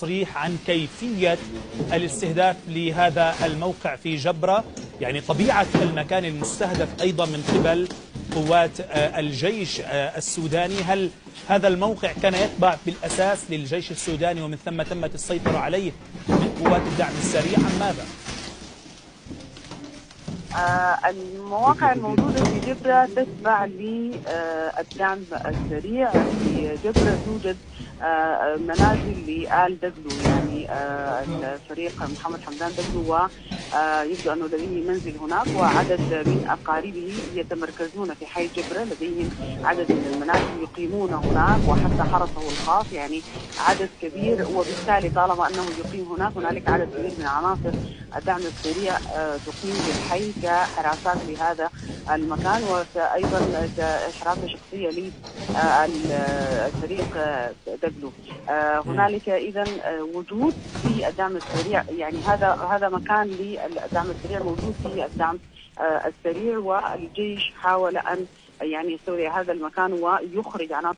تصريح عن كيفية الاستهداف لهذا الموقع في جبرة، يعني طبيعة المكان المستهدف أيضا من قبل قوات الجيش السوداني. هل هذا الموقع كان يتبع بالأساس للجيش السوداني ومن ثم تمت السيطرة عليه من قوات الدعم السريع أم ماذا؟ المواقع الموجودة في جبرة تتبع للدعم السريع. في جبرة توجد منازل لآل دقلو، يعني الفريق محمد حمدان دقلو، ويبدو أنه لديه منزل هناك، وعدد من أقاربه يتمركزون في حي جبرة، لديهم عدد من المنازل يقيمون هناك، وحتى حرسه الخاص، يعني عدد كبير. وبالتالي طالما أنه يقيم هناك عدد كبير من عناصر الدعم السريع تقيم بالحي كحراسات لهذا المكان، وأيضا كحراسة شخصية للفريق دقلو. هنالك إذا وجود في الدعم السريع، يعني هذا مكان للدعم السريع، موجود فيه الدعم السريع، والجيش حاول أن يعني يستولي هذا المكان ويخرج عناصر